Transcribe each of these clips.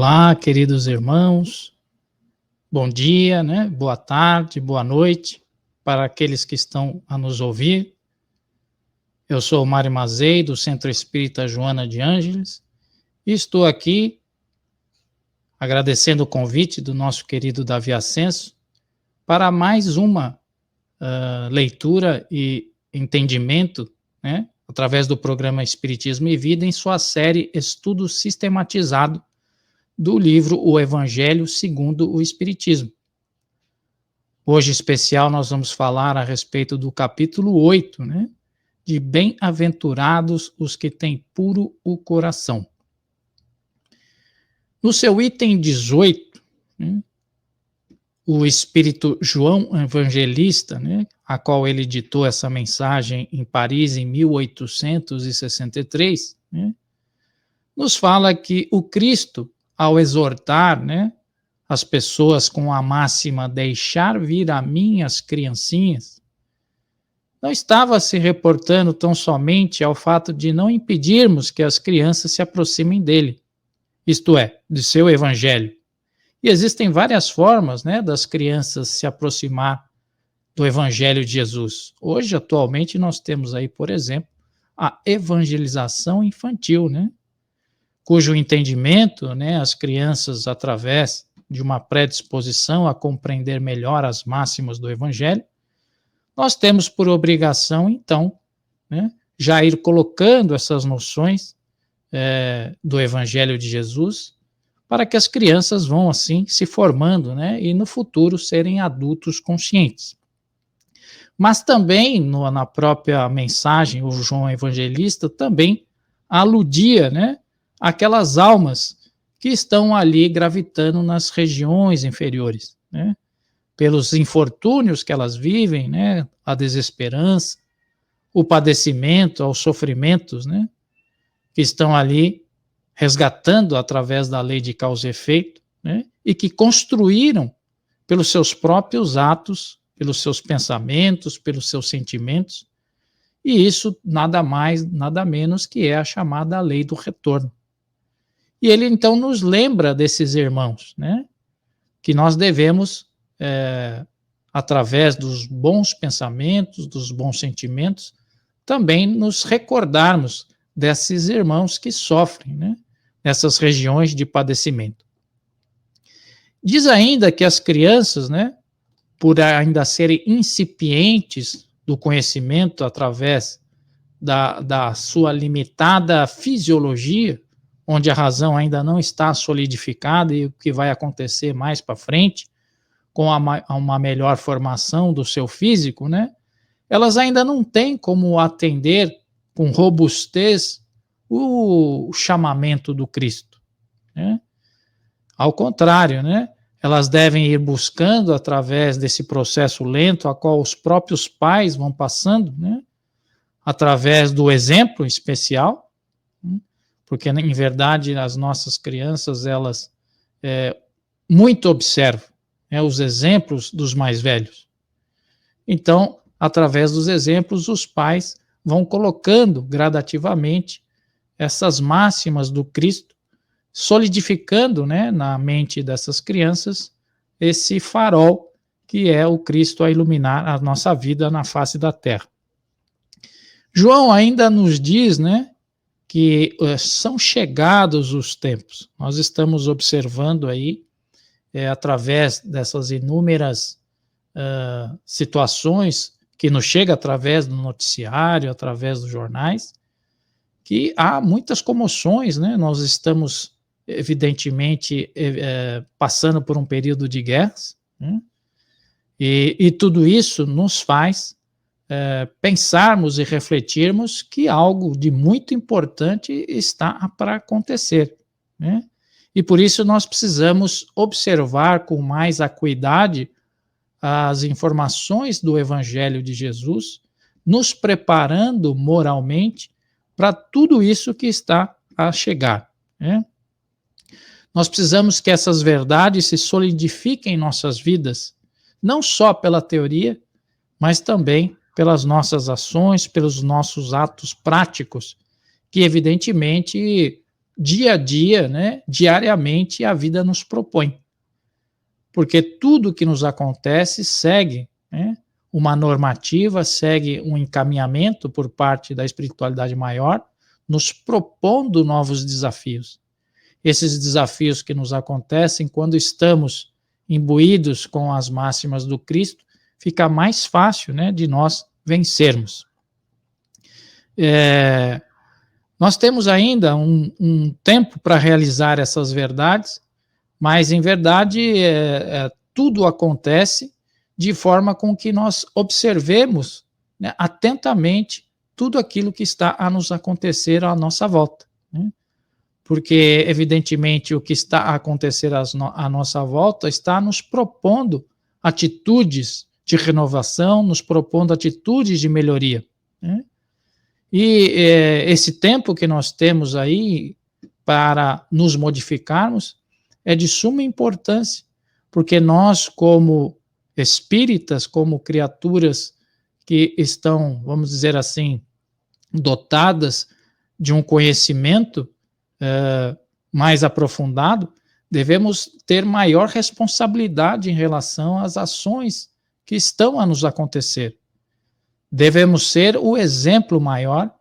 Olá, queridos irmãos, bom dia, né? Boa tarde, boa noite para aqueles que estão a nos ouvir. Eu sou o Mário Mazei, do Centro Espírita Joana de Ângeles, e estou aqui agradecendo o convite do nosso querido Davi Ascenso para mais uma leitura e entendimento, né? Através do programa Espiritismo e Vida, em sua série Estudo Sistematizado do livro O Evangelho segundo o Espiritismo. Hoje, em especial, nós vamos falar a respeito do capítulo 8, né? De Bem-aventurados os que têm puro o coração. No seu item 18, né, o Espírito João Evangelista, né, a qual ele ditou essa mensagem em Paris em 1863, né, nos fala que o Cristo, ao exortar, né, as pessoas com a máxima deixar vir a mim as criancinhas, não estava se reportando tão somente ao fato de não impedirmos que as crianças se aproximem dele, isto é, de seu evangelho. E existem várias formas, né, das crianças se aproximar do evangelho de Jesus. Hoje, atualmente, nós temos aí, por exemplo, a evangelização infantil, né, cujo entendimento, né, as crianças, através de uma predisposição a compreender melhor as máximas do Evangelho, nós temos por obrigação, então, né, já ir colocando essas noções do Evangelho de Jesus, para que as crianças vão, assim, se formando, né, e no futuro serem adultos conscientes. Mas também, na própria mensagem, o João Evangelista também aludia, né, aquelas almas que estão ali gravitando nas regiões inferiores, né? Pelos infortúnios que elas vivem, né? A desesperança, o padecimento, os sofrimentos, né? Que estão ali resgatando através da lei de causa e efeito, né? E que construíram pelos seus próprios atos, pelos seus pensamentos, pelos seus sentimentos, e isso nada mais, nada menos que é a chamada lei do retorno. E ele então nos lembra desses irmãos, né? Que nós devemos, através dos bons pensamentos, dos bons sentimentos, também nos recordarmos desses irmãos que sofrem, né? Nessas regiões de padecimento. Diz ainda que as crianças, né, por ainda serem incipientes do conhecimento através da sua limitada fisiologia, onde a razão ainda não está solidificada e o que vai acontecer mais para frente, com uma melhor formação do seu físico, né? Elas ainda não têm como atender com robustez o chamamento do Cristo, né? Ao contrário, né? Elas devem ir buscando através desse processo lento, a qual os próprios pais vão passando, né? Através do exemplo especial, né? Porque, em verdade, as nossas crianças, elas muito observam, né, os exemplos dos mais velhos. Então, através dos exemplos, os pais vão colocando gradativamente essas máximas do Cristo, solidificando, né, na mente dessas crianças esse farol que é o Cristo a iluminar a nossa vida na face da terra. João ainda nos diz, né, que são chegados os tempos. Nós estamos observando aí, através dessas inúmeras situações que nos chegam através do noticiário, através dos jornais, que há muitas comoções, né? Nós estamos, evidentemente, passando por um período de guerras, né? E tudo isso nos faz pensarmos e refletirmos que algo de muito importante está para acontecer, né? E por isso nós precisamos observar com mais acuidade as informações do Evangelho de Jesus, nos preparando moralmente para tudo isso que está a chegar, né? Nós precisamos que essas verdades se solidifiquem em nossas vidas, não só pela teoria, mas também pelas nossas ações, pelos nossos atos práticos, que evidentemente dia a dia, né, diariamente, a vida nos propõe. Porque tudo que nos acontece segue, né, uma normativa, segue um encaminhamento por parte da espiritualidade maior, nos propondo novos desafios. Esses desafios que nos acontecem quando estamos imbuídos com as máximas do Cristo, fica mais fácil, né, de nós vencermos. Nós temos ainda um tempo para realizar essas verdades, mas, em verdade, tudo acontece de forma com que nós observemos, né, atentamente tudo aquilo que está a nos acontecer à nossa volta, né? Porque, evidentemente, o que está a acontecer à nossa volta está nos propondo atitudes de renovação, nos propondo atitudes de melhoria, né? E esse tempo que nós temos aí para nos modificarmos é de suma importância, porque nós, como espíritas, como criaturas que estão, vamos dizer assim, dotadas de um conhecimento mais aprofundado, devemos ter maior responsabilidade em relação às ações que estão a nos acontecer. Devemos ser o exemplo maior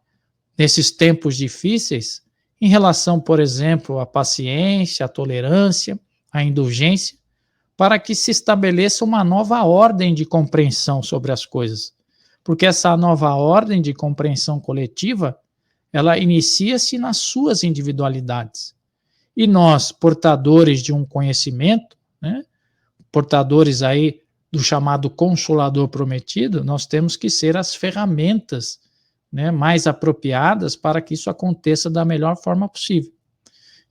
nesses tempos difíceis em relação, por exemplo, à paciência, à tolerância, à indulgência, para que se estabeleça uma nova ordem de compreensão sobre as coisas. Porque essa nova ordem de compreensão coletiva, ela inicia-se nas suas individualidades. E nós, portadores de um conhecimento, né, portadores aí do chamado Consolador Prometido, nós temos que ser as ferramentas, né, mais apropriadas para que isso aconteça da melhor forma possível.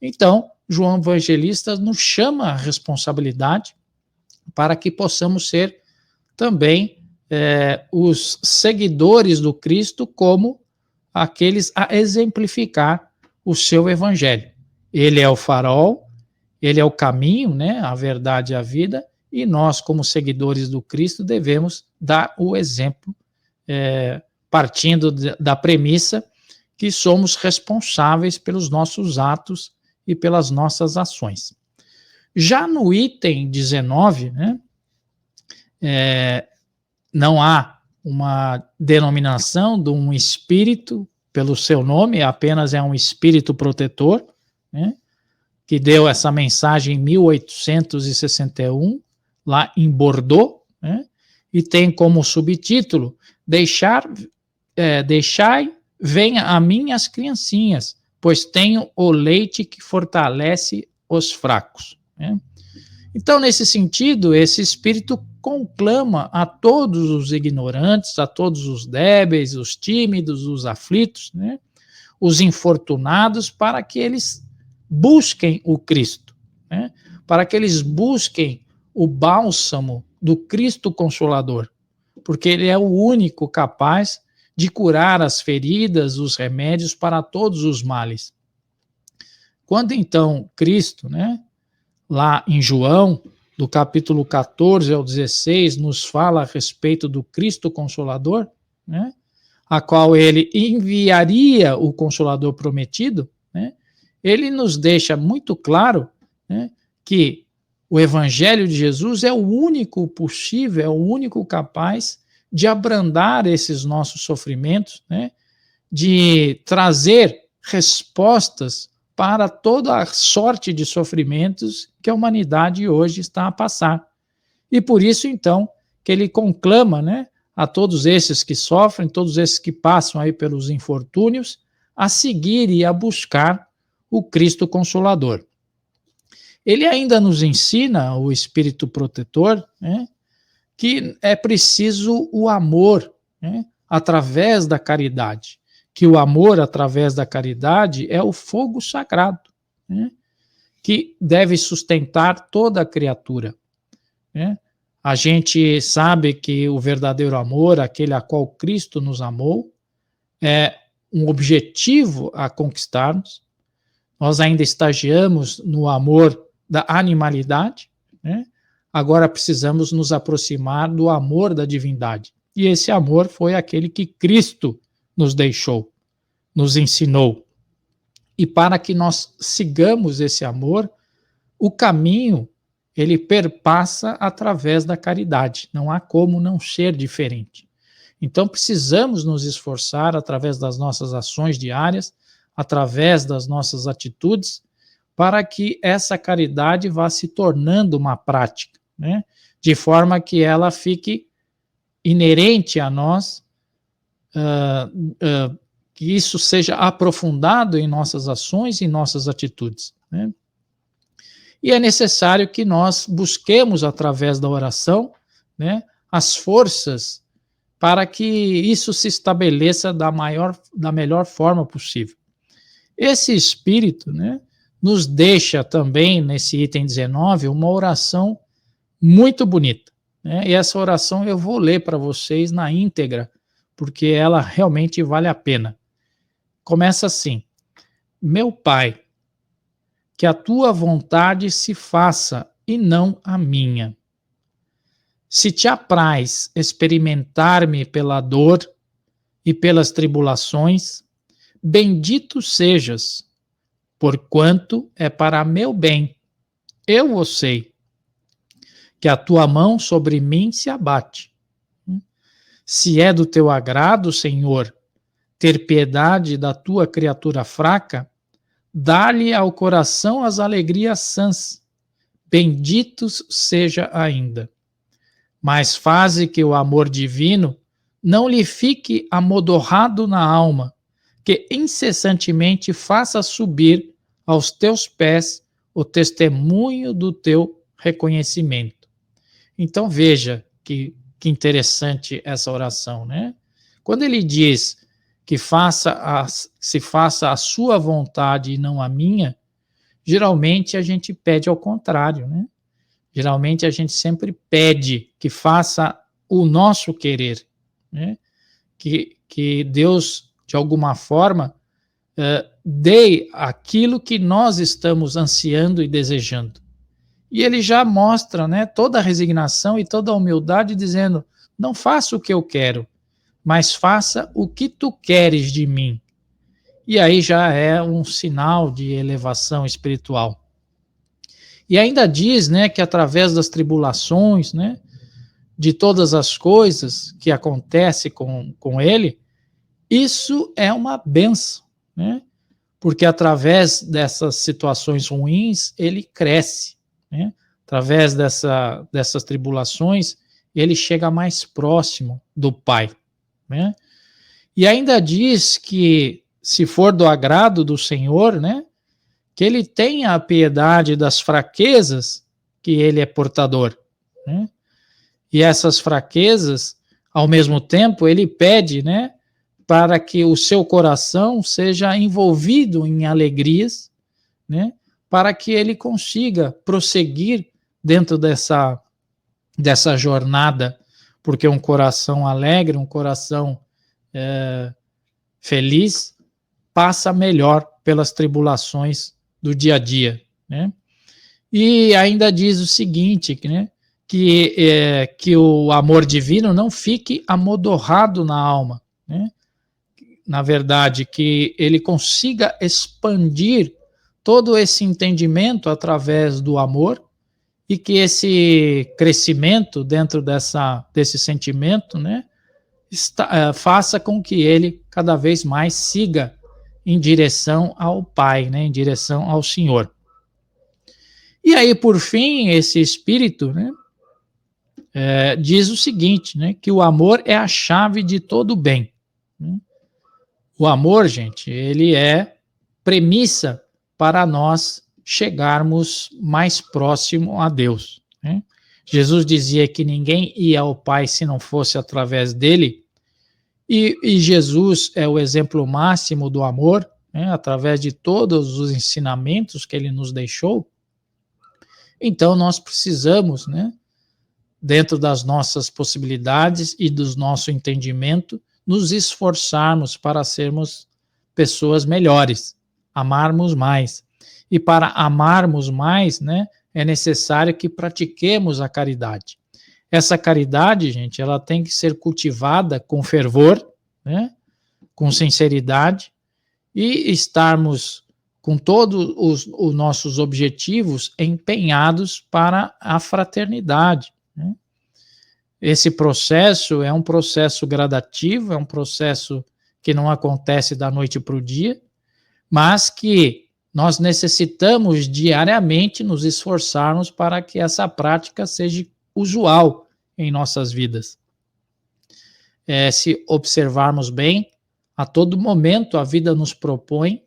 Então, João Evangelista nos chama a responsabilidade para que possamos ser também os seguidores do Cristo como aqueles a exemplificar o seu evangelho. Ele é o farol, ele é o caminho, né, a verdade e a vida, e nós, como seguidores do Cristo, devemos dar o exemplo, partindo da premissa que somos responsáveis pelos nossos atos e pelas nossas ações. Já no item 19, né, não há uma denominação de um espírito pelo seu nome, apenas é um espírito protetor, né, que deu essa mensagem em 1861, lá em Bordeaux, né, e tem como subtítulo: Deixai, venha a mim as criancinhas, pois tenho o leite que fortalece os fracos, né? Então, nesse sentido, esse espírito conclama a todos os ignorantes, a todos os débeis, os tímidos, os aflitos, né, os infortunados, para que eles busquem o Cristo, né, para que eles busquem o bálsamo do Cristo Consolador, porque ele é o único capaz de curar as feridas, os remédios para todos os males. Quando então Cristo, né, lá em João, do capítulo 14 ao 16, nos fala a respeito do Cristo Consolador, né, a qual ele enviaria o Consolador prometido, né, ele nos deixa muito claro, né, que o Evangelho de Jesus é o único possível, é o único capaz de abrandar esses nossos sofrimentos, né, de trazer respostas para toda a sorte de sofrimentos que a humanidade hoje está a passar. E por isso, então, que ele conclama, né, a todos esses que sofrem, todos esses que passam aí pelos infortúnios, a seguir e a buscar o Cristo Consolador. Ele ainda nos ensina, o Espírito Protetor, né, que é preciso o amor, né, através da caridade. Que o amor através da caridade é o fogo sagrado, né, que deve sustentar toda a criatura, né? A gente sabe que o verdadeiro amor, aquele a qual Cristo nos amou, é um objetivo a conquistarmos. Nós ainda estagiamos no amor da animalidade, né? Agora precisamos nos aproximar do amor da divindade. E esse amor foi aquele que Cristo nos deixou, nos ensinou. E para que nós sigamos esse amor, o caminho, ele perpassa através da caridade. Não há como não ser diferente. Então, precisamos nos esforçar através das nossas ações diárias, através das nossas atitudes, para que essa caridade vá se tornando uma prática, né? De forma que ela fique inerente a nós, que isso seja aprofundado em nossas ações e nossas atitudes, né? E é necessário que nós busquemos, através da oração, né, as forças para que isso se estabeleça da melhor forma possível. Esse espírito, né, nos deixa também, nesse item 19, uma oração muito bonita, né? E essa oração eu vou ler para vocês na íntegra, porque ela realmente vale a pena. Começa assim: meu Pai, que a tua vontade se faça e não a minha. Se te apraz experimentar-me pela dor e pelas tribulações, bendito sejas, porquanto é para meu bem. Eu o sei, que a tua mão sobre mim se abate. Se é do teu agrado, Senhor, ter piedade da tua criatura fraca, dá-lhe ao coração as alegrias sãs, benditos seja ainda. Mas faze que o amor divino não lhe fique amodorrado na alma, que incessantemente faça subir aos teus pés o testemunho do teu reconhecimento. Então veja que interessante essa oração, né? Quando ele diz que se faça a sua vontade e não a minha, geralmente a gente pede ao contrário, né? Geralmente a gente sempre pede que faça o nosso querer, né? Que Deus, de alguma forma, dê aquilo que nós estamos ansiando e desejando. E ele já mostra, né, toda a resignação e toda a humildade, dizendo: não faça o que eu quero, mas faça o que tu queres de mim. E aí já é um sinal de elevação espiritual. E ainda diz, né, que através das tribulações, né, de todas as coisas que acontecem com ele, isso é uma benção, né? Porque através dessas situações ruins, ele cresce, né? Através dessas tribulações, ele chega mais próximo do Pai, né? E ainda diz que, se for do agrado do Senhor, né, que ele tenha a piedade das fraquezas que ele é portador, né? E essas fraquezas, ao mesmo tempo, ele pede, né, para que o seu coração seja envolvido em alegrias, né, para que ele consiga prosseguir dentro dessa jornada, porque um coração alegre, um coração feliz, passa melhor pelas tribulações do dia a dia, né? E ainda diz o seguinte, né, que o amor divino não fique amodorrado na alma, né? Na verdade, que ele consiga expandir todo esse entendimento através do amor, e que esse crescimento dentro desse sentimento, né, faça com que ele cada vez mais siga em direção ao Pai, né, em direção ao Senhor. E aí, por fim, esse espírito, né, diz o seguinte, né, que o amor é a chave de todo bem, né? O amor, gente, ele é premissa para nós chegarmos mais próximo a Deus, né? Jesus dizia que ninguém ia ao Pai se não fosse através dele, e Jesus é o exemplo máximo do amor, né, através de todos os ensinamentos que ele nos deixou. Então nós precisamos, né, dentro das nossas possibilidades e do nosso entendimento, nos esforçarmos para sermos pessoas melhores, amarmos mais. E para amarmos mais, né, é necessário que pratiquemos a caridade. Essa caridade, gente, ela tem que ser cultivada com fervor, né, com sinceridade, e estarmos com todos os nossos objetivos empenhados para a fraternidade, né? Esse processo é um processo gradativo, é um processo que não acontece da noite para o dia, mas que nós necessitamos diariamente nos esforçarmos para que essa prática seja usual em nossas vidas. Se observarmos bem, a todo momento a vida nos propõe,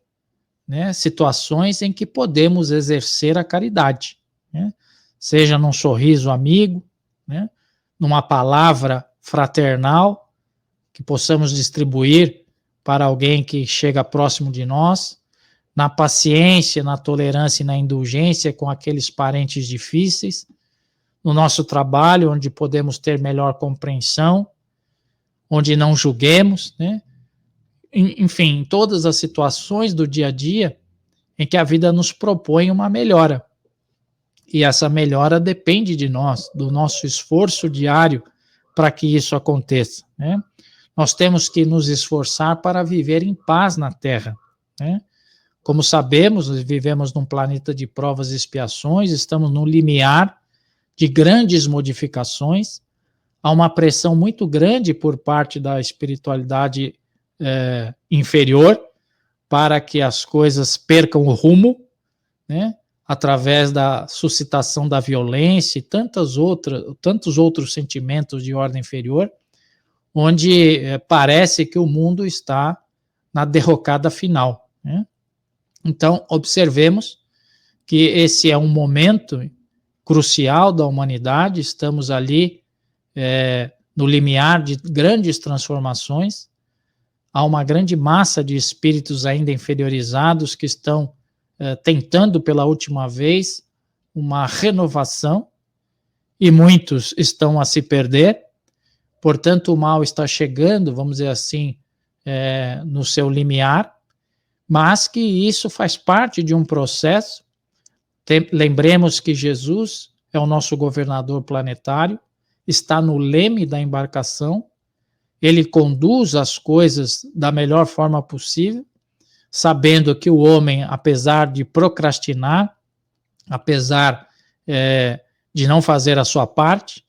né, situações em que podemos exercer a caridade, né? Seja num sorriso amigo, né, numa palavra fraternal que possamos distribuir para alguém que chega próximo de nós, na paciência, na tolerância e na indulgência com aqueles parentes difíceis, no nosso trabalho, onde podemos ter melhor compreensão, onde não julguemos, né? Enfim, em todas as situações do dia a dia em que a vida nos propõe uma melhora. E essa melhora depende de nós, do nosso esforço diário para que isso aconteça, né? Nós temos que nos esforçar para viver em paz na Terra, né? Como sabemos, vivemos num planeta de provas e expiações, estamos no limiar de grandes modificações, há uma pressão muito grande por parte da espiritualidade inferior para que as coisas percam o rumo, né? Através da suscitação da violência e tantos outros sentimentos de ordem inferior, onde parece que o mundo está na derrocada final, né? Então, observemos que esse é um momento crucial da humanidade, estamos ali no limiar de grandes transformações, há uma grande massa de espíritos ainda inferiorizados que estão tentando pela última vez uma renovação, e muitos estão a se perder, portanto o mal está chegando, vamos dizer assim, no seu limiar, mas que isso faz parte de um processo. Lembremos que Jesus é o nosso governador planetário, está no leme da embarcação, ele conduz as coisas da melhor forma possível, sabendo que o homem, apesar de procrastinar, apesar de não fazer a sua parte,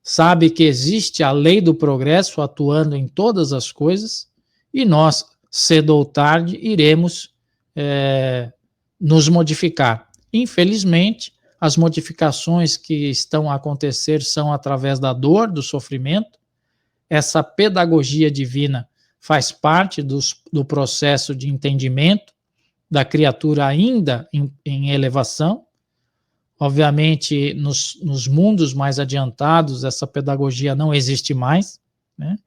sabe que existe a lei do progresso atuando em todas as coisas, e nós, cedo ou tarde, iremos nos modificar. Infelizmente, as modificações que estão a acontecer são através da dor, do sofrimento. Essa pedagogia divina faz parte do processo de entendimento da criatura ainda em elevação. Obviamente, nos mundos mais adiantados, essa pedagogia não existe mais, né?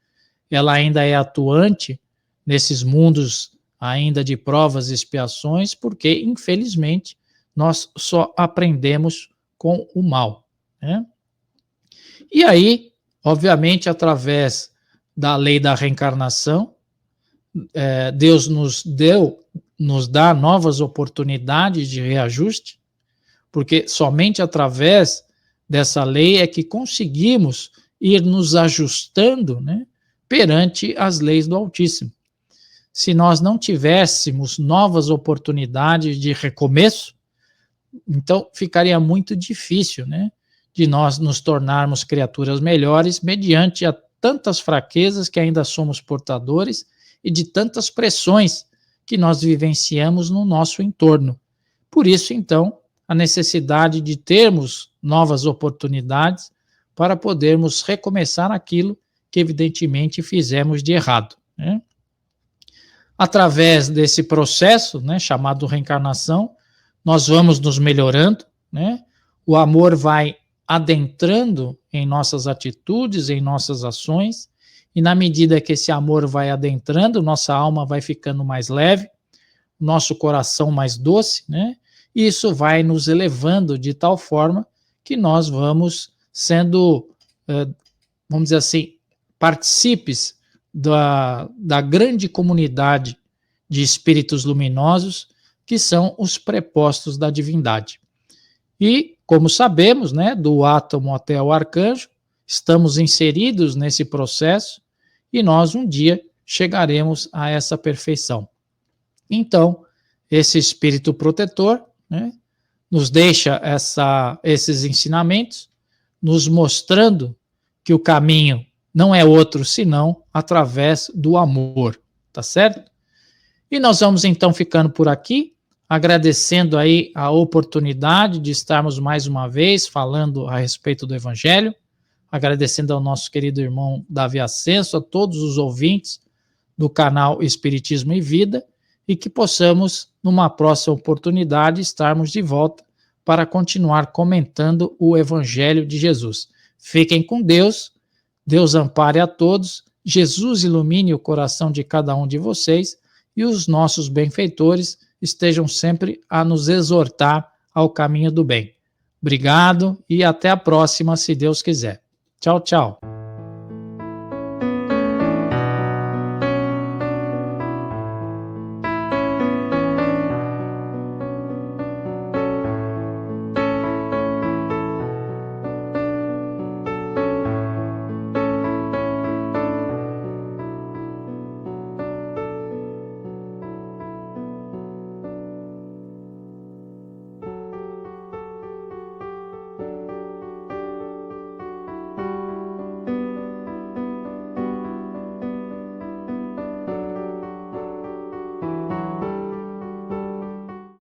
Ela ainda é atuante nesses mundos ainda de provas e expiações, porque, infelizmente, nós só aprendemos com o mal, né? E aí, obviamente, através da lei da reencarnação, Deus nos dá novas oportunidades de reajuste, porque somente através dessa lei é que conseguimos ir nos ajustando, né, perante as leis do Altíssimo. Se nós não tivéssemos novas oportunidades de recomeço, então ficaria muito difícil, né, de nós nos tornarmos criaturas melhores mediante a tantas fraquezas que ainda somos portadores e de tantas pressões que nós vivenciamos no nosso entorno. Por isso, então, a necessidade de termos novas oportunidades para podermos recomeçar aquilo que evidentemente fizemos de errado, né? Através desse processo, né, chamado reencarnação, nós vamos nos melhorando, né? O amor vai adentrando em nossas atitudes, em nossas ações, e na medida que esse amor vai adentrando, nossa alma vai ficando mais leve, nosso coração mais doce, né? E isso vai nos elevando de tal forma que nós vamos sendo, vamos dizer assim, partícipes da grande comunidade de espíritos luminosos que são os prepostos da divindade. E, como sabemos, né, do átomo até o arcanjo, estamos inseridos nesse processo e nós um dia chegaremos a essa perfeição. Então, esse espírito protetor, né, nos deixa esses ensinamentos, nos mostrando que o caminho não é outro senão através do amor, tá certo? E nós vamos então ficando por aqui, agradecendo aí a oportunidade de estarmos mais uma vez falando a respeito do Evangelho, agradecendo ao nosso querido irmão Davi Ascenso, a todos os ouvintes do canal Espiritismo e Vida, e que possamos, numa próxima oportunidade, estarmos de volta para continuar comentando o Evangelho de Jesus. Fiquem com Deus, Deus ampare a todos, Jesus ilumine o coração de cada um de vocês e os nossos benfeitores estejam sempre a nos exortar ao caminho do bem. Obrigado e até a próxima, se Deus quiser. Tchau, tchau.